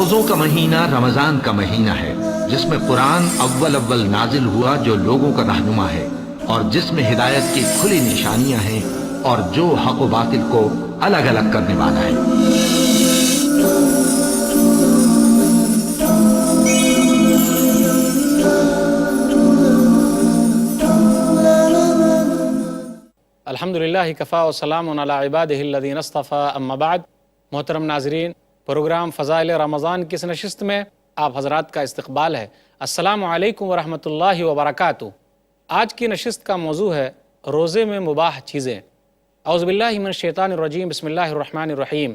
روزوں کا مہینہ رمضان کا مہینہ ہے، جس میں قرآن اول نازل ہوا جو لوگوں کا رہنما ہے، اور جس میں ہدایت کی کھلی نشانیاں ہیں، اور جو حق و باطل کو الگ الگ کرنے والا ہے۔ الحمدللہ کفا وسلام علی عبادہ الذین اصطفیٰ، اما بعد۔ محترم ناظرین، پروگرام فضائل رمضان کی اس نشست میں آپ حضرات کا استقبال ہے۔ السلام علیکم ورحمۃ اللہ وبرکاتہ۔ آج کی نشست کا موضوع ہے روزے میں مباح چیزیں۔ اعوذ باللہ من الشیطان الرجیم، بسم اللہ الرحمن الرحیم۔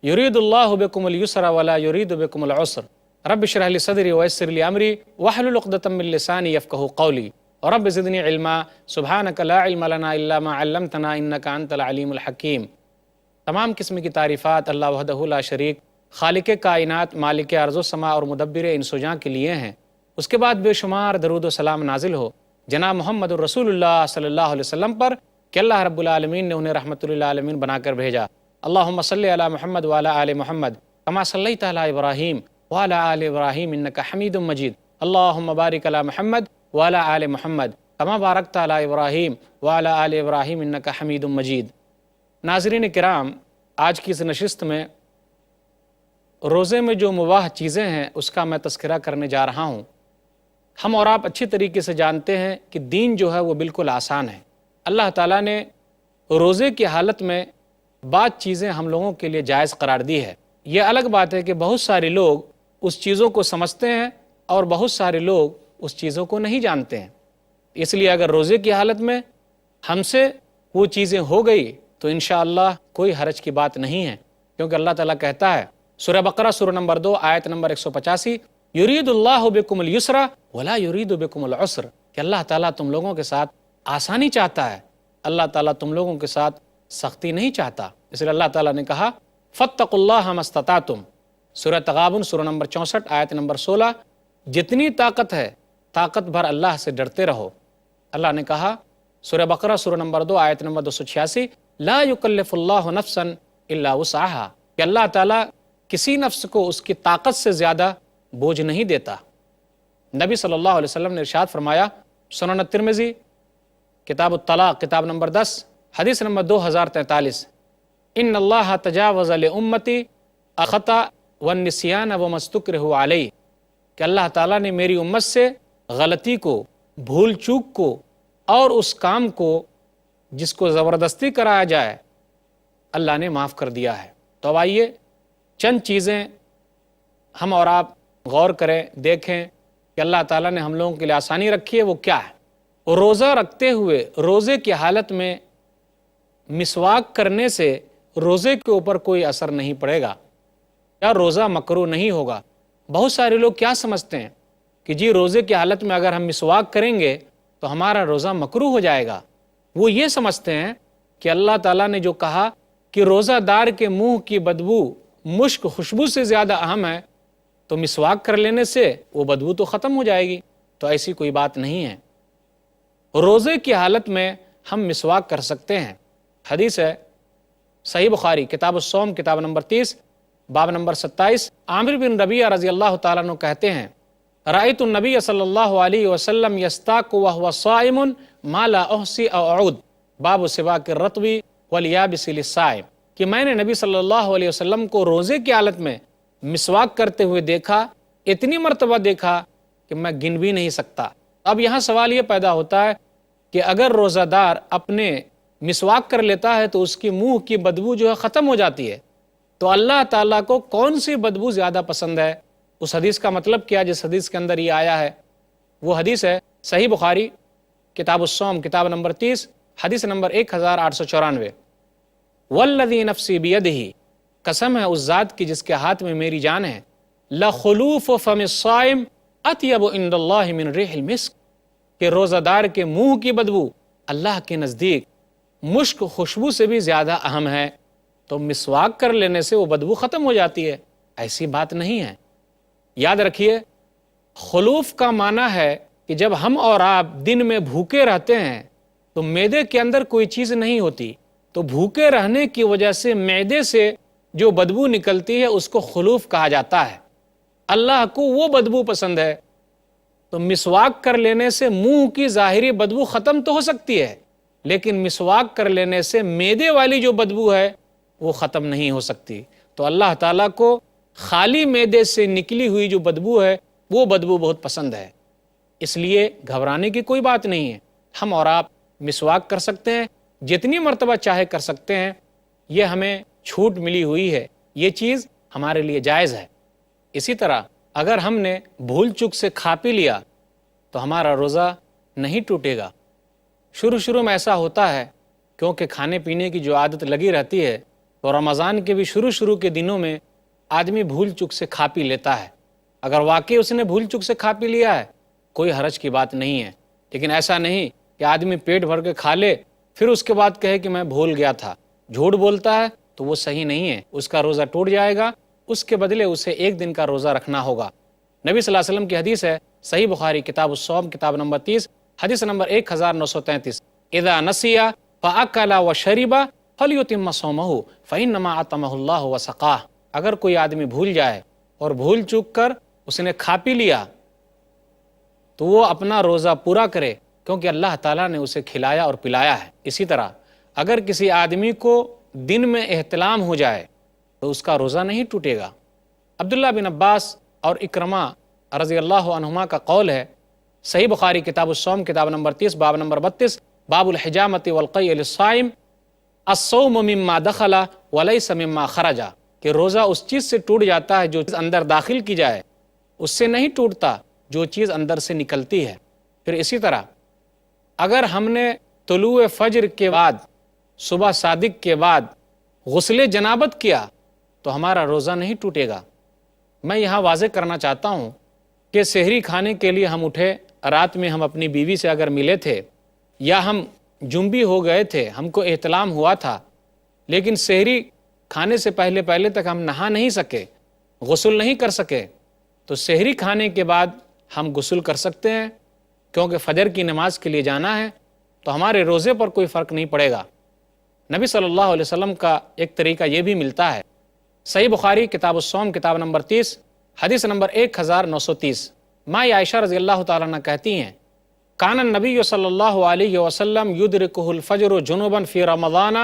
یرید اللہ بکم اليسر ولا یرید بکم العسر، رب اشرح لی صدری ویسر لی امری واحلل عقدۃ من لسانی یفقہوا قولی، رب زدنی علما سبحانک لا علم لنا الا ما علمتنا انک انت العلیم الحکیم۔ تمام قسم کی تعریفات اللہ وحدہ لا شریک، خالق کائنات، مالک ارض و سماء اور مدبر انس و جاں کے لیے ہیں۔ اس کے بعد بے شمار درود و سلام نازل ہو جناب محمد الرسول اللہ صلی اللہ علیہ وسلم پر کہ اللہ رب العالمین نے انہیں رحمت للعالمین بنا کر بھیجا۔ اللہم صلی علی محمد وعلی آل محمد کما صلیت علی ابراہیم وعلی آل ابراہیم انک حمید مجید۔ اللہم بارک علی محمد وعلی آل محمد کما بارکت علی ابراہیم وعلی آل ابراہیم انک حمید مجید۔ ناظرین کرام، آج کی اس نشست میں روزے میں جو مباح چیزیں ہیں اس کا میں تذکرہ کرنے جا رہا ہوں۔ ہم اور آپ اچھی طریقے سے جانتے ہیں کہ دین جو ہے وہ بالکل آسان ہے۔ اللہ تعالیٰ نے روزے کی حالت میں بعض چیزیں ہم لوگوں کے لیے جائز قرار دی ہے۔ یہ الگ بات ہے کہ بہت سارے لوگ اس چیزوں کو سمجھتے ہیں اور بہت سارے لوگ اس چیزوں کو نہیں جانتے ہیں۔ اس لیے اگر روزے کی حالت میں ہم سے وہ چیزیں ہو گئی تو انشاءاللہ کوئی حرج کی بات نہیں ہے، کیونکہ اللہ تعالیٰ کہتا ہے سورہ بقرہ سورہ نمبر 2 آیت نمبر 185، یرید اللہ بکم اليسر ولا یرید بکم العسر، کہ اللہ تعالیٰ تم لوگوں کے ساتھ آسانی چاہتا ہے، اللہ تعالیٰ تم لوگوں کے ساتھ سختی نہیں چاہتا۔ اس لیے اللہ تعالیٰ نے کہا فاتقوا اللہ ما استطعتم، سورہ تغابن سورہ نمبر 64 آیت نمبر 16، جتنی طاقت ہے طاقت بھر اللہ سے ڈرتے رہو۔ اللہ نے کہا سورہ بقرہ سورہ نمبر 2 آیت نمبر 286، لا یکلف اللہ نفسا الا وسعها، کہ اللہ تعالیٰ کسی نفس کو اس کی طاقت سے زیادہ بوجھ نہیں دیتا۔ نبی صلی اللہ علیہ وسلم نے ارشاد فرمایا، سنن الترمذی کتاب الطلاق کتاب نمبر 10 حدیث نمبر 2043، ان اللہ تجاوز لامتی الخطأ والنسیان وما استکرہوا علیہ، کہ اللہ تعالیٰ نے میری امت سے غلطی کو، بھول چوک کو اور اس کام کو جس کو زبردستی کرایا جائے اللہ نے معاف کر دیا ہے۔ تو اب آئیے چند چیزیں ہم اور آپ غور کریں، دیکھیں کہ اللہ تعالیٰ نے ہم لوگوں کے لیے آسانی رکھی ہے وہ کیا ہے۔ روزہ رکھتے ہوئے روزے کی حالت میں مسواک کرنے سے روزے کے اوپر کوئی اثر نہیں پڑے گا یا روزہ مکروہ نہیں ہوگا۔ بہت سارے لوگ کیا سمجھتے ہیں کہ جی روزے کی حالت میں اگر ہم مسواک کریں گے تو ہمارا روزہ مکروہ ہو جائے گا۔ وہ یہ سمجھتے ہیں کہ اللہ تعالیٰ نے جو کہا کہ روزہ دار کے منہ کی بدبو مشک خوشبو سے زیادہ اہم ہے، تو مسواک کر لینے سے وہ بدبو تو ختم ہو جائے گی، تو ایسی کوئی بات نہیں ہے۔ روزے کی حالت میں ہم مسواک کر سکتے ہیں۔ حدیث ہے صحیح بخاری کتاب الصوم کتاب نمبر 30 باب نمبر 27، عامر بن ربیعہ رضی اللہ تعالیٰ عنہ کہتے ہیں رأیت النبی صلی اللہ علیہ وسلم یستاق وهو صائم ما لا احصی او اعود، باب سواک الرطب والیابس للصائم، کہ میں نے نبی صلی اللہ علیہ وسلم کو روزے کی حالت میں مسواک کرتے ہوئے دیکھا، اتنی مرتبہ دیکھا کہ میں گن بھی نہیں سکتا۔ اب یہاں سوال یہ پیدا ہوتا ہے کہ اگر روزہ دار اپنے مسواک کر لیتا ہے تو اس کی منہ کی بدبو جو ہے ختم ہو جاتی ہے، تو اللہ تعالیٰ کو کون سی بدبو زیادہ پسند ہے؟ اس حدیث کا مطلب کیا جس حدیث کے اندر یہ آیا ہے؟ وہ حدیث ہے صحیح بخاری کتاب الصوم کتاب نمبر 30 حدیث نمبر 1894، والذی نفسی بیدہ، قسم ہے اس ذات کی جس کے ہاتھ میں میری جان ہے، لخلوف فم الصائم اطیب عند اللہ من ریح المسک، کہ روزہ دار کے منہ کی بدبو اللہ کے نزدیک مشک خوشبو سے بھی زیادہ اہم ہے۔ تو مسواک کر لینے سے وہ بدبو ختم ہو جاتی ہے، ایسی بات نہیں ہے۔ یاد رکھیے خلوف کا معنی ہے کہ جب ہم اور آپ دن میں بھوکے رہتے ہیں تو معدے کے اندر کوئی چیز نہیں ہوتی، تو بھوکے رہنے کی وجہ سے معدے سے جو بدبو نکلتی ہے اس کو خلوف کہا جاتا ہے۔ اللہ کو وہ بدبو پسند ہے، تو مسواک کر لینے سے منہ کی ظاہری بدبو ختم تو ہو سکتی ہے، لیکن مسواک کر لینے سے معدے والی جو بدبو ہے وہ ختم نہیں ہو سکتی۔ تو اللہ تعالیٰ کو خالی معدے سے نکلی ہوئی جو بدبو ہے وہ بدبو بہت پسند ہے، اس لیے گھبرانے کی کوئی بات نہیں ہے۔ ہم اور آپ مسواک کر سکتے ہیں، جتنی مرتبہ چاہے کر سکتے ہیں، یہ ہمیں چھوٹ ملی ہوئی ہے، یہ چیز ہمارے لیے جائز ہے۔ اسی طرح اگر ہم نے بھول چک سے کھا پی لیا تو ہمارا روزہ نہیں ٹوٹے گا۔ شروع میں ایسا ہوتا ہے کیونکہ کھانے پینے کی جو عادت لگی رہتی ہے، تو رمضان کے بھی شروع کے دنوں میں آدمی بھول چک سے کھا پی لیتا ہے۔ اگر واقعی اس نے بھول چک سے کھا پی لیا ہے کوئی حرج کی بات نہیں ہے، لیکن ایسا نہیں کہ آدمی پیٹ بھر کے کھا لے پھر اس کے بعد کہے کہ میں بھول گیا تھا۔ جھوٹ بولتا ہے تو وہ صحیح نہیں ہے، اس کا روزہ ٹوٹ جائے گا، اس کے بدلے اسے ایک دن کا روزہ رکھنا ہوگا۔ نبی صلی اللہ علیہ وسلم کی حدیث ہے، صحیح بخاری کتاب الصوم کتاب نمبر 30 حدیث نمبر 1933، اذا نسیا فاکل وشرب فلیتم صومہ فانما اطعمہ اللہ وسقاہ۔ اگر کوئی آدمی بھول جائے اور بھول چک کر اس نے کھا پی لیا تو وہ اپنا روزہ پورا کرے، کیونکہ اللہ تعالیٰ نے اسے کھلایا اور پلایا ہے۔ اسی طرح اگر کسی آدمی کو دن میں احتلام ہو جائے تو اس کا روزہ نہیں ٹوٹے گا۔ عبداللہ بن عباس اور اکرمہ رضی اللہ عنہما کا قول ہے، صحیح بخاری کتاب الصوم کتاب نمبر 30 باب نمبر 32، باب الحجامۃ والقیء للصائم الصوم مما دخل وليس مما خرج، کہ روزہ اس چیز سے ٹوٹ جاتا ہے جو چیز اندر داخل کی جائے، اس سے نہیں ٹوٹتا جو چیز اندر سے نکلتی ہے۔ پھر اسی طرح اگر ہم نے طلوع فجر کے بعد صبح صادق کے بعد غسل جنابت کیا تو ہمارا روزہ نہیں ٹوٹے گا۔ میں یہاں واضح کرنا چاہتا ہوں کہ سحری کھانے کے لیے ہم اٹھے، رات میں ہم اپنی بیوی سے اگر ملے تھے یا ہم جنبی ہو گئے تھے، ہم کو احتلام ہوا تھا، لیکن سحری کھانے سے پہلے تک ہم نہا نہیں سکے، غسل نہیں کر سکے، تو سحری کھانے کے بعد ہم غسل کر سکتے ہیں، کیونکہ فجر کی نماز کے لیے جانا ہے، تو ہمارے روزے پر کوئی فرق نہیں پڑے گا۔ نبی صلی اللہ علیہ وسلم کا ایک طریقہ یہ بھی ملتا ہے، صحیح بخاری کتاب الصوم کتاب نمبر 30 حدیث نمبر 1930، ماں عائشہ رضی اللہ تعالیٰ عنہ کہتی ہیں، کان النبی صلی اللہ علیہ وسلم یدرکہ الفجر جنوبا فی رمضان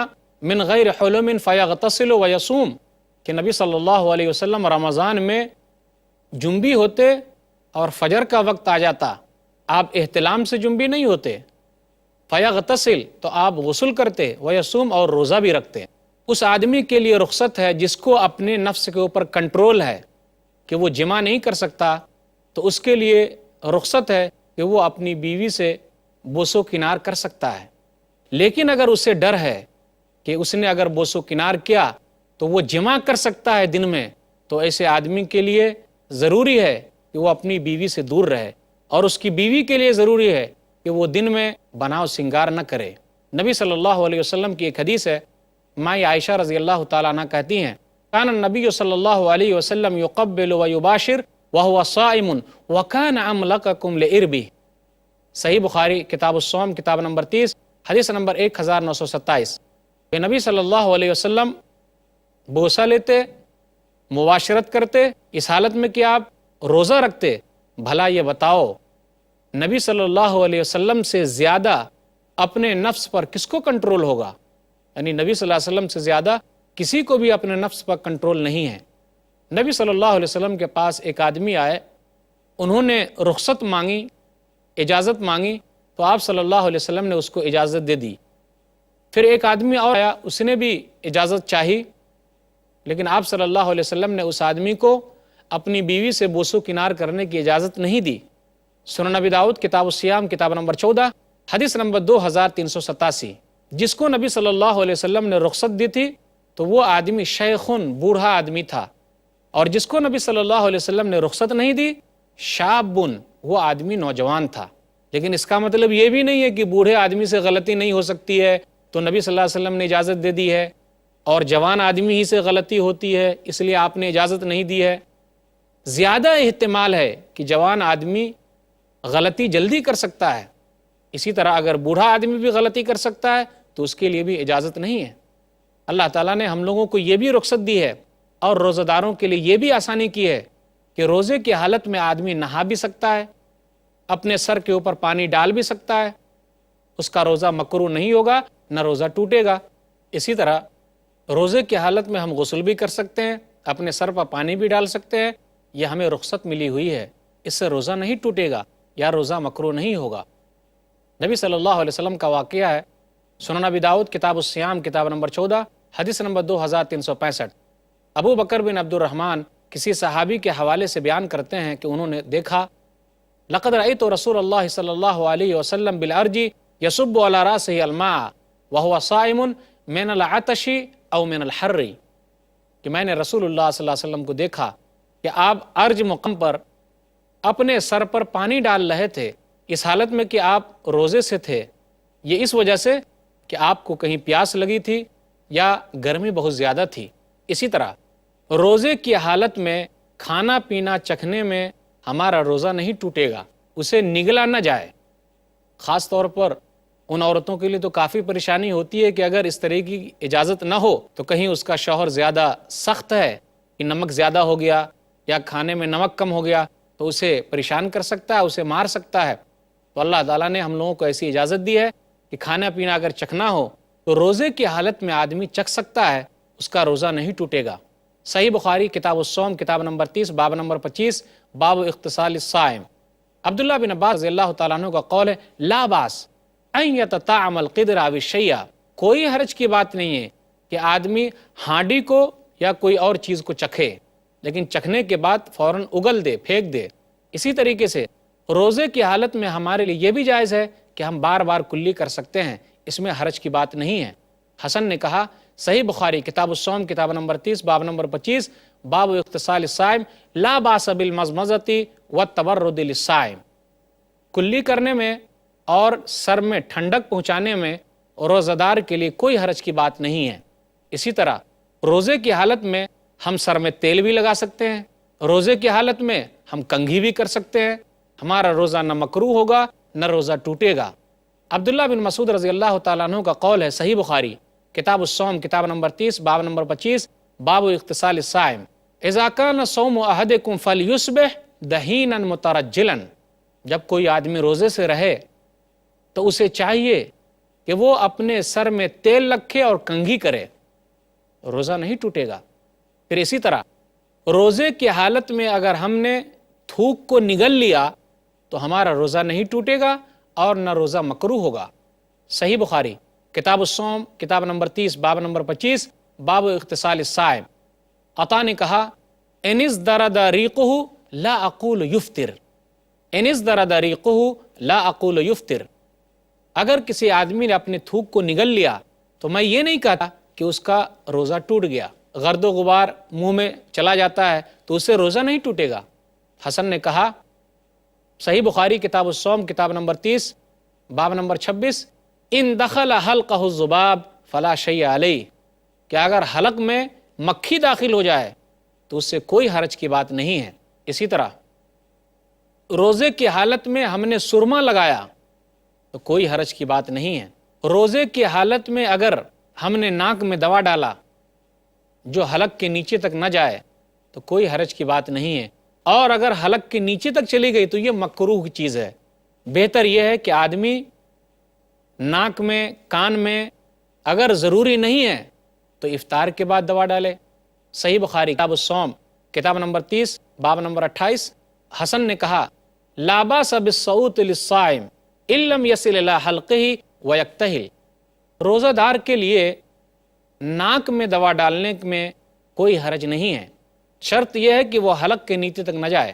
من غیر حلم فیغتسل ویصوم، کہ نبی صلی اللہ علیہ وسلم رمضان میں جنبی ہوتے اور فجر کا وقت آ جاتا، آپ احتلام سے جنبی نہیں ہوتے، فیغتسل تو آپ غسل کرتے، ویصوم اور روزہ بھی رکھتے۔ اس آدمی کے لیے رخصت ہے جس کو اپنے نفس کے اوپر کنٹرول ہے کہ وہ جمع نہیں کر سکتا، تو اس کے لیے رخصت ہے کہ وہ اپنی بیوی سے بوس و کنار کر سکتا ہے۔ لیکن اگر اسے ڈر ہے کہ اس نے اگر بوس و کنار کیا تو وہ جمع کر سکتا ہے دن میں، تو ایسے آدمی کے لیے ضروری ہے کہ وہ اپنی بیوی سے دور رہے، اور اس کی بیوی کے لیے ضروری ہے کہ وہ دن میں بناؤ سنگار نہ کرے۔ نبی صلی اللہ علیہ وسلم کی ایک حدیث ہے، ماں عائشہ رضی اللہ تعالیٰ عنہ کہتی ہیں، کان النبی صلی اللہ علیہ وسلم یقبل ویباشر وهو صائم وکان املککم لعربہ، صحیح بخاری کتاب الصوم کتاب نمبر 30 حدیث نمبر 1927، کہ نبی صلی اللہ علیہ وسلم بوسہ لیتے، مباشرت کرتے، اس حالت میں کہ آپ روزہ رکھتے۔ بھلا یہ بتاؤ نبی صلی اللہ علیہ وسلم سے زیادہ اپنے نفس پر کس کو کنٹرول ہوگا؟ یعنی نبی صلی اللہ علیہ وسلم سے زیادہ کسی کو بھی اپنے نفس پر کنٹرول نہیں ہے۔ نبی صلی اللہ علیہ وسلم کے پاس ایک آدمی آئے، انہوں نے رخصت مانگی، اجازت مانگی، تو آپ صلی اللہ علیہ وسلم نے اس کو اجازت دے دی۔ پھر ایک آدمی اور آیا، اس نے بھی اجازت چاہی، لیکن آپ صلی اللہ علیہ وسلم نے اس آدمی کو اپنی بیوی سے بوس و کنار کرنے کی اجازت نہیں دی۔ سنن نبی داؤد کتاب الصیام کتاب نمبر 14 حدیث نمبر 2387، جس کو نبی صلی اللہ علیہ وسلم نے رخصت دی تھی تو وہ آدمی شیخن بوڑھا آدمی تھا، اور جس کو نبی صلی اللہ علیہ وسلم نے رخصت نہیں دی شابن، وہ آدمی نوجوان تھا۔ لیکن اس کا مطلب یہ بھی نہیں ہے کہ بوڑھے آدمی سے غلطی نہیں ہو سکتی ہے تو نبی صلی اللہ علیہ وسلم نے اجازت دے دی ہے، اور جوان آدمی ہی سے غلطی ہوتی ہے اس لیے آپ نے اجازت نہیں دی ہے۔ زیادہ احتمال ہے کہ جوان آدمی غلطی جلدی کر سکتا ہے، اسی طرح اگر بوڑھا آدمی بھی غلطی کر سکتا ہے تو اس کے لیے بھی اجازت نہیں ہے۔ اللہ تعالیٰ نے ہم لوگوں کو یہ بھی رخصت دی ہے اور روزہ داروں کے لیے یہ بھی آسانی کی ہے کہ روزے کی حالت میں آدمی نہا بھی سکتا ہے، اپنے سر کے اوپر پانی ڈال بھی سکتا ہے، اس کا روزہ مکروہ نہیں ہوگا، نہ روزہ ٹوٹے گا۔ اسی طرح روزے کی حالت میں ہم غسل بھی کر سکتے ہیں، اپنے سر پر پانی بھی ڈال سکتے ہیں، یہ ہمیں رخصت ملی ہوئی ہے، اس سے روزہ نہیں ٹوٹے گا یا روزہ مکروہ نہیں ہوگا۔ نبی صلی اللہ علیہ وسلم کا واقعہ ہے، سنن ابی داؤد کتاب الصیام کتاب نمبر 14 حدیث نمبر 2365۔ ابو بکر بن عبد الرحمن کسی صحابی کے حوالے سے بیان کرتے ہیں کہ انہوں نے دیکھا، لقد رأیت رسول اللہ صلی اللہ علیہ وسلم بالارج یصب علی رأسہ الماء وهو صائم من العطش او من الحر، کہ میں نے رسول اللہ صلی اللہ علیہ وسلم کو دیکھا کہ آپ ارج مقام پر اپنے سر پر پانی ڈال رہے تھے، اس حالت میں کہ آپ روزے سے تھے، یہ اس وجہ سے کہ آپ کو کہیں پیاس لگی تھی یا گرمی بہت زیادہ تھی۔ اسی طرح روزے کی حالت میں کھانا پینا چکھنے میں ہمارا روزہ نہیں ٹوٹے گا، اسے نگلا نہ جائے۔ خاص طور پر ان عورتوں کے لیے تو کافی پریشانی ہوتی ہے کہ اگر اس طرح کی اجازت نہ ہو تو کہیں اس کا شوہر زیادہ سخت ہے کہ نمک زیادہ ہو گیا یا کھانے میں نمک کم ہو گیا تو اسے پریشان کر سکتا ہے، اسے مار سکتا ہے۔ تو اللہ تعالیٰ نے ہم لوگوں کو ایسی اجازت دی ہے کہ کھانا پینا اگر چکھنا ہو تو روزے کی حالت میں آدمی چکھ سکتا ہے، اس کا روزہ نہیں ٹوٹے گا۔ صحیح بخاری کتاب الصوم کتاب نمبر 30 باب نمبر 25 باب اغتسال الصائم۔ عبداللہ بن عباس رضی اللہ تعالیٰ عنہ کا قول ہے، لا باس ان یتطعم القدر او الشیء، کوئی حرج کی بات نہیں ہے کہ آدمی ہانڈی کو یا کوئی اور چیز کو چکھے، لیکن چکھنے کے بعد فوراً اگل دے، پھینک دے۔ اسی طریقے سے روزے کی حالت میں ہمارے لیے یہ بھی جائز ہے کہ ہم بار بار کلی کر سکتے ہیں، اس میں حرج کی بات نہیں ہے۔ حسن نے کہا، صحیح بخاری کتاب الصوم کتاب نمبر 30 باب نمبر 25 باب اغتسال الصائم، لا باس بالمضمضۃ والتبرد للصائم، کلی کرنے میں اور سر میں ٹھنڈک پہنچانے میں روزہ دار کے لیے کوئی حرج کی بات نہیں ہے۔ اسی طرح روزے کی حالت میں ہم سر میں تیل بھی لگا سکتے ہیں، روزے کی حالت میں ہم کنگھی بھی کر سکتے ہیں، ہمارا روزہ نہ مکروہ ہوگا نہ روزہ ٹوٹے گا۔ عبداللہ بن مسعود رضی اللہ تعالیٰ عنہ کا قول ہے، صحیح بخاری کتاب الصوم کتاب نمبر 30 باب نمبر 25 باب اغتسال الصائم، اذا کان صوم احدکم فلیصبح دہینا مترجلا، جب کوئی آدمی روزے سے رہے تو اسے چاہیے کہ وہ اپنے سر میں تیل رکھے اور کنگھی کرے، روزہ نہیں ٹوٹے گا۔ پھر اسی طرح روزے کی حالت میں اگر ہم نے تھوک کو نگل لیا تو ہمارا روزہ نہیں ٹوٹے گا اور نہ روزہ مکروہ ہوگا۔ صحیح بخاری کتاب الصوم کتاب نمبر 30 باب نمبر 25 باب اغتسال الصائم۔ عطا نے کہا، ان ازدرد ریقہ لا اقول یفطر، ان ازدرد ریقہ لا اقول یفطر، اگر کسی آدمی نے اپنے تھوک کو نگل لیا تو میں یہ نہیں کہتا کہ اس کا روزہ ٹوٹ گیا۔ گرد و غبار منہ میں چلا جاتا ہے تو اس سے روزہ نہیں ٹوٹے گا۔ حسن نے کہا، صحیح بخاری کتاب الصوم کتاب نمبر 30 باب نمبر 26 ان دخل حلقہ الذباب فلا شیء علیہ، کہ اگر حلق میں مکھی داخل ہو جائے تو اس سے کوئی حرج کی بات نہیں ہے۔ اسی طرح روزے کی حالت میں ہم نے سرما لگایا تو کوئی حرج کی بات نہیں ہے۔ روزے کی حالت میں اگر ہم نے ناک میں دوا ڈالا جو حلق کے نیچے تک نہ جائے تو کوئی حرج کی بات نہیں ہے، اور اگر حلق کے نیچے تک چلی گئی تو یہ مکروہ کی چیز ہے۔ بہتر یہ ہے کہ آدمی ناک میں، کان میں اگر ضروری نہیں ہے تو افطار کے بعد دوا ڈالے۔ صحیح بخاری کتاب الصوم کتاب نمبر 30 باب نمبر 28۔ حسن نے کہا، لا باس بالصوت للصائم ان لم يصل الى حلقه ويكتحل، روزہ دار کے لیے ناک میں دوا ڈالنے میں کوئی حرج نہیں ہے، شرط یہ ہے کہ وہ حلق کے نیچے تک نہ جائے۔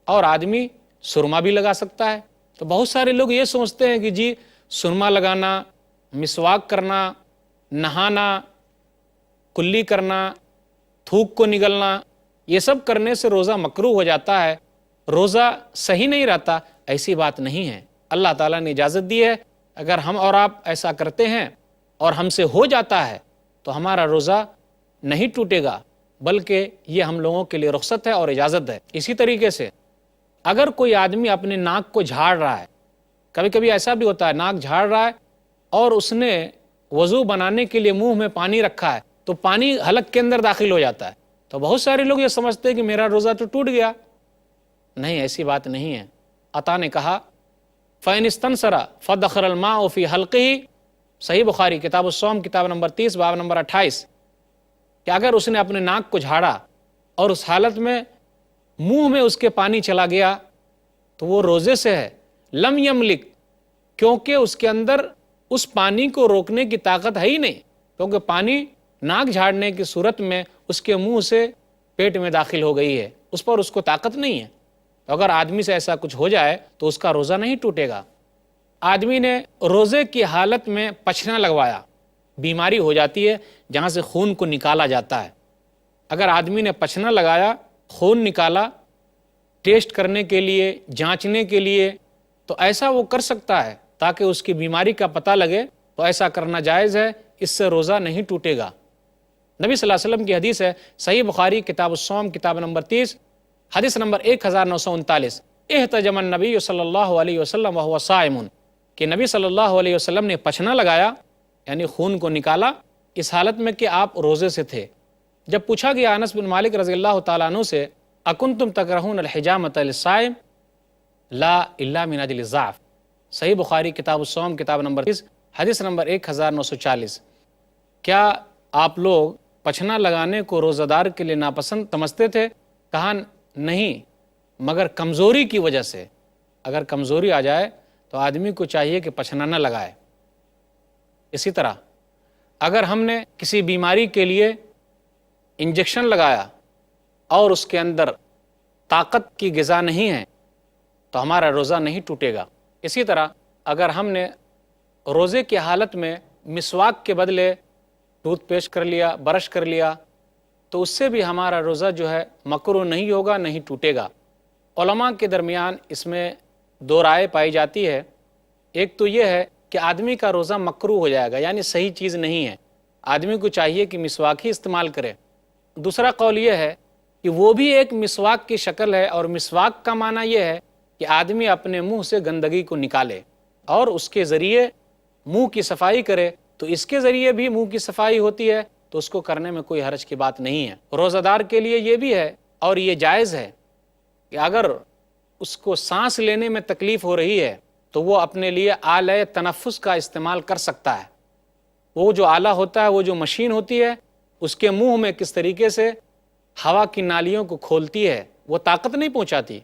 اور آدمی سرما بھی لگا سکتا ہے۔ تو بہت سارے لوگ یہ سوچتے ہیں کہ جی سرما لگانا، مسواک کرنا، نہانا، کلی کرنا، تھوک کو نگلنا، یہ سب کرنے سے روزہ مکروہ ہو جاتا ہے، روزہ صحیح نہیں رہتا۔ ایسی بات نہیں ہے، اللہ تعالیٰ نے اجازت دی ہے۔ اگر ہم اور آپ ایسا کرتے ہیں اور ہم سے ہو جاتا ہے تو ہمارا روزہ نہیں ٹوٹے گا، بلکہ یہ ہم لوگوں کے لیے رخصت ہے اور اجازت ہے۔ اسی طریقے سے اگر کوئی آدمی اپنے ناک کو جھاڑ رہا ہے، کبھی کبھی ایسا بھی ہوتا ہے ناک جھاڑ رہا ہے اور اس نے وضو بنانے کے لیے منہ میں پانی رکھا ہے تو پانی حلق کے اندر داخل ہو جاتا ہے، تو بہت سارے لوگ یہ سمجھتے ہیں کہ میرا روزہ تو ٹوٹ گیا. نہیں، ایسی بات نہیں ہے. عطا نے کہا فَإِنِ اسْتَنْصَرَ فَدَخَلَ الْمَاءُ فِي حَلْقِهِ، صحیح بخاری کتاب الصوم کتاب نمبر 30 باب نمبر 28، کہ اگر اس نے اپنے ناک کو جھاڑا اور اس حالت میں منہ میں اس کے پانی چلا گیا تو وہ روزے سے ہے. لم یملک، کیونکہ اس کے اندر اس پانی کو روکنے کی طاقت ہے ہی نہیں، کیونکہ پانی ناک جھاڑنے کی صورت میں اس کے منہ سے پیٹ میں داخل ہو گئی ہے، اس پر اس کو طاقت نہیں ہے. تو اگر آدمی سے ایسا کچھ ہو جائے تو اس کا روزہ نہیں ٹوٹے گا. آدمی نے روزے کی حالت میں پچھنا لگوایا، بیماری ہو جاتی ہے جہاں سے خون کو نکالا جاتا ہے. اگر آدمی نے پچھنا لگایا، خون نکالا ٹیسٹ کرنے کے لیے، جانچنے کے لیے، تو ایسا وہ کر سکتا ہے تاکہ اس کی بیماری کا پتہ لگے، تو ایسا کرنا جائز ہے، اس سے روزہ نہیں ٹوٹے گا. نبی صلی اللہ علیہ وسلم کی حدیث ہے، صحیح بخاری کتاب الصوم کتاب نمبر 30 حدیث نمبر 1939، احتجم النبی صلی اللہ علیہ وسلم وهو صائم، کہ نبی صلی اللہ علیہ وسلم نے پچھنا لگایا یعنی خون کو نکالا اس حالت میں کہ آپ روزے سے تھے. جب پوچھا گیا انس بن مالک رضی اللہ تعالیٰ عنہ سے اکنتم تکرہون الحجامۃ للصائم لا الا من اجل الضعف، صحیح بخاری کتاب الصوم کتاب نمبر 30 حدیث نمبر 1940، کیا آپ لوگ پچھنا لگانے کو روزہ دار کے لیے ناپسند سمجھتے تھے؟ کہا نہیں، مگر کمزوری کی وجہ سے. اگر کمزوری آ جائے تو آدمی کو چاہیے کہ پچھنا نہ لگائے. اسی طرح اگر ہم نے کسی بیماری کے لیے انجیکشن لگایا اور اس کے اندر طاقت کی غذا نہیں ہے تو ہمارا روزہ نہیں ٹوٹے گا. اسی طرح اگر ہم نے روزے کی حالت میں مسواک کے بدلے ٹوتھ پیسٹ کر لیا، برش کر لیا، تو اس سے بھی ہمارا روزہ جو ہے مکروہ نہیں ہوگا، نہیں ٹوٹے گا. علماء کے درمیان اس میں دو رائے پائی جاتی ہے. ایک تو یہ ہے کہ آدمی کا روزہ مکروہ ہو جائے گا، یعنی صحیح چیز نہیں ہے، آدمی کو چاہیے کہ مسواک ہی استعمال کرے. دوسرا قول یہ ہے کہ وہ بھی ایک مسواک کی شکل ہے، اور مسواک کا معنی یہ ہے کہ آدمی اپنے منہ سے گندگی کو نکالے اور اس کے ذریعے منہ کی صفائی کرے، تو اس کے ذریعے بھی منہ کی صفائی ہوتی ہے، تو اس کو کرنے میں کوئی حرج کی بات نہیں ہے. روزہ دار کے لیے یہ بھی ہے اور یہ جائز ہے کہ اگر اس کو سانس لینے میں تکلیف ہو رہی ہے تو وہ اپنے لیے آلہ تنفس کا استعمال کر سکتا ہے. وہ جو آلہ ہوتا ہے، وہ جو مشین ہوتی ہے، اس کے منہ میں کس طریقے سے ہوا کی نالیوں کو کھولتی ہے، وہ طاقت نہیں پہنچاتی.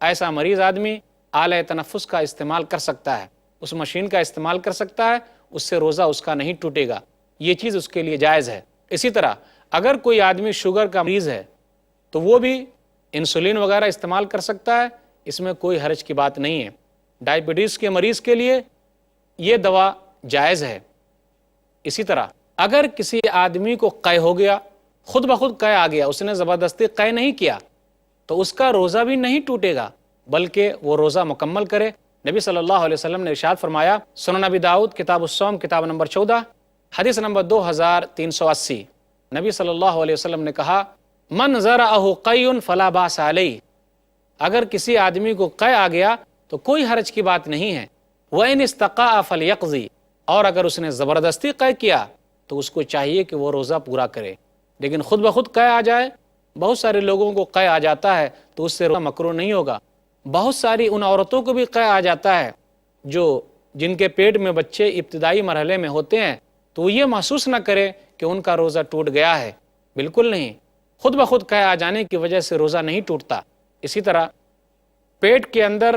ایسا مریض آدمی آلہ تنفس کا استعمال کر سکتا ہے، اس مشین کا استعمال کر سکتا ہے، اس سے روزہ اس کا نہیں ٹوٹے گا. یہ چیز اس کے لیے جائز ہے. اسی طرح اگر کوئی آدمی شوگر کا مریض ہے تو وہ بھی انسولین وغیرہ استعمال کر سکتا ہے، اس میں کوئی حرج کی بات نہیں ہے. ڈائبٹیز کے مریض کے لیے یہ دوا جائز ہے. اسی طرح اگر کسی آدمی کو قے ہو گیا، خود بخود قے آ گیا، اس نے زبردستی قے نہیں کیا، تو اس کا روزہ بھی نہیں ٹوٹے گا، بلکہ وہ روزہ مکمل کرے. نبی صلی اللہ علیہ وسلم نے ارشاد فرمایا، سنن ابی داؤد کتاب الصوم کتاب نمبر 14 حدیث نمبر 2380، نبی صلی اللہ علیہ وسلم نے کہا، من ذرأہ قی فلا باس علیہ، اگر کسی آدمی کو قے آ گیا تو کوئی حرج کی بات نہیں ہے. وَإِنِ اسْتَقَاءَ فَلْيَقْضِي، اور اگر اس نے زبردستی قے کیا تو اس کو چاہیے کہ وہ روزہ پورا کرے. لیکن خود بخود قے آ جائے، بہت سارے لوگوں کو قے آ جاتا ہے تو اس سے روزہ مکروہ نہیں ہوگا. بہت ساری ان عورتوں کو بھی قے آ جاتا ہے جن کے پیٹ میں بچے ابتدائی مرحلے میں ہوتے ہیں، تو وہ یہ محسوس نہ کرے کہ ان کا روزہ ٹوٹ گیا ہے. بالکل نہیں، خود بخود قے آ جانے کی وجہ سے روزہ نہیں ٹوٹتا. اسی طرح پیٹ کے اندر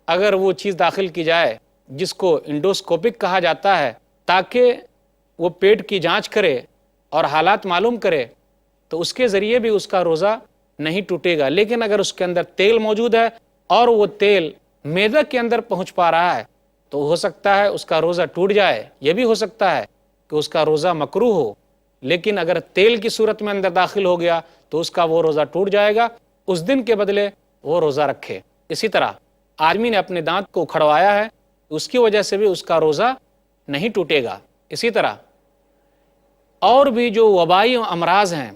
اگر وہ چیز داخل کی جائے جس کو انڈوسکوپک کہا جاتا ہے، تاکہ وہ پیٹ کی جانچ کرے اور حالات معلوم کرے، تو اس کے ذریعے بھی اس کا روزہ نہیں ٹوٹے گا. لیکن اگر اس کے اندر تیل موجود ہے اور وہ تیل معدہ کے اندر پہنچ پا رہا ہے تو ہو سکتا ہے اس کا روزہ ٹوٹ جائے. یہ بھی ہو سکتا ہے کہ اس کا روزہ مکروہ ہو، لیکن اگر تیل کی صورت میں اندر داخل ہو گیا تو اس کا وہ روزہ ٹوٹ جائے گا، اس دن کے بدلے وہ روزہ رکھے. اسی طرح آدمی نے اپنے دانت کو اکھڑوایا ہے، اس کی وجہ سے بھی اس کا روزہ نہیں ٹوٹے گا. اسی طرح اور بھی جو وبائی امراض ہیں،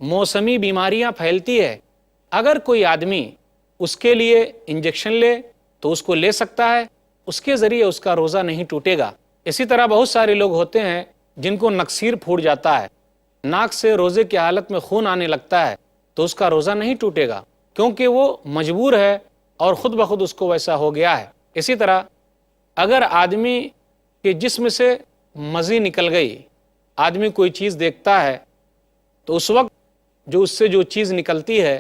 موسمی بیماریاں پھیلتی ہے، اگر کوئی آدمی اس کے لیے انجیکشن لے تو اس کو لے سکتا ہے، اس کے ذریعے اس کا روزہ نہیں ٹوٹے گا. اسی طرح بہت سارے لوگ ہوتے ہیں جن کو نکسیر پھوٹ جاتا ہے، ناک سے روزے کی حالت میں خون آنے لگتا ہے تو اس کا روزہ نہیں ٹوٹے گا، کیونکہ وہ مجبور ہے اور خود بخود اس کو ویسا ہو گیا ہے۔ اسی طرح اگر آدمی کے جسم سے مزی نکل گئی، آدمی کوئی چیز دیکھتا ہے تو اس وقت جو اس سے جو چیز نکلتی ہے،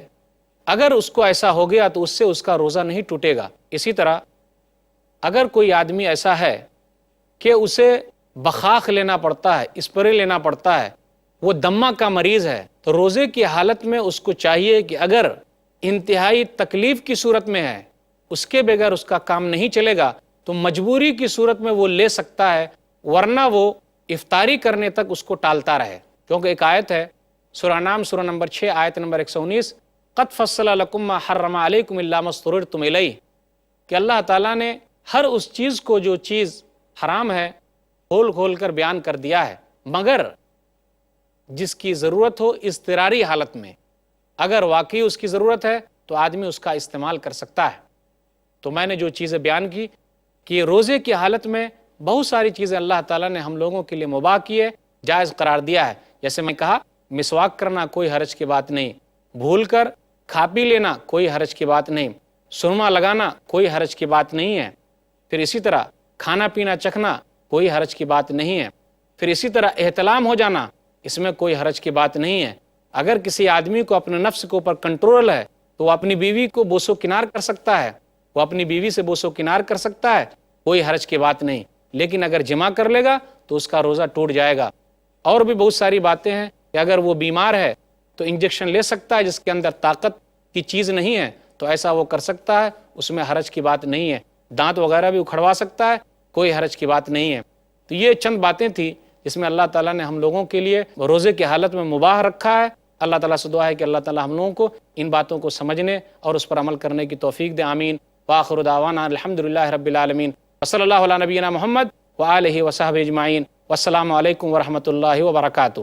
اگر اس کو ایسا ہو گیا تو اس سے اس کا روزہ نہیں ٹوٹے گا۔ اسی طرح اگر کوئی آدمی ایسا ہے کہ اسے بخاخ لینا پڑتا ہے، اسپرے لینا پڑتا ہے، وہ دمہ کا مریض ہے، تو روزے کی حالت میں اس کو چاہیے کہ اگر انتہائی تکلیف کی صورت میں ہے، اس کے بغیر اس کا کام نہیں چلے گا، تو مجبوری کی صورت میں وہ لے سکتا ہے، ورنہ وہ افطاری کرنے تک اس کو ٹالتا رہے۔ کیونکہ ایک آیت ہے سورہ نام سورہ نمبر 6 آیت نمبر 119، قد فصل لکم ما حرم علیکم الا ما اضطررتم الیہ، کہ اللہ تعالیٰ نے ہر اس چیز کو جو چیز حرام ہے کھول کھول کر بیان کر دیا ہے، مگر جس کی ضرورت ہو اضطراری حالت میں، اگر واقعی اس کی ضرورت ہے تو آدمی اس کا استعمال کر سکتا ہے۔ تو میں نے جو چیزیں بیان کی کہ روزے کی حالت میں بہت ساری چیزیں اللہ تعالیٰ نے ہم لوگوں کے لیے مباح کیے، جائز قرار دیا ہے۔ جیسے میں کہا، مسواک کرنا کوئی حرج کی بات نہیں، بھول کر کھا پی لینا کوئی حرج کی بات نہیں، سرما لگانا کوئی حرج کی بات نہیں ہے، پھر اسی طرح کھانا پینا چکھنا کوئی حرج کی بات نہیں ہے، پھر اسی طرح احتلام ہو جانا اس میں کوئی حرج کی بات نہیں ہے۔ اگر کسی آدمی کو اپنے نفس کے اوپر کنٹرول ہے تو وہ اپنی بیوی کو بوسو کنار کر سکتا ہے، وہ اپنی بیوی سے بوسو کنار کر سکتا ہے، کوئی حرج کی بات نہیں۔ لیکن اگر جمع کر لے گا تو اس کا روزہ ٹوٹ جائے گا۔ اور بھی بہت ساری باتیں ہیں کہ اگر وہ بیمار ہے تو انجیکشن لے سکتا ہے جس کے اندر طاقت کی چیز نہیں ہے، تو ایسا وہ کر سکتا ہے، اس میں حرج کی بات نہیں ہے۔ دانت وغیرہ بھی اکھڑوا سکتا ہے، کوئی حرج کی بات نہیں ہے۔ تو یہ چند باتیں تھیں جس میں اللہ تعالیٰ نے ہم لوگوں کے لیے روزے کی حالت میں مباح رکھا ہے۔ اللہ تعالیٰ سے دعا ہے کہ اللہ تعالیٰ ہم لوگوں کو ان باتوں کو سمجھنے اور اس پر عمل کرنے کی توفیق دے، آمین۔ وآخر دعوانا الحمدللہ رب العالمین، وصلی اللہ علی نبینا محمد وآلہ وصحبہ اجمعین، والسلام علیکم ورحمۃ اللہ وبرکاتہ۔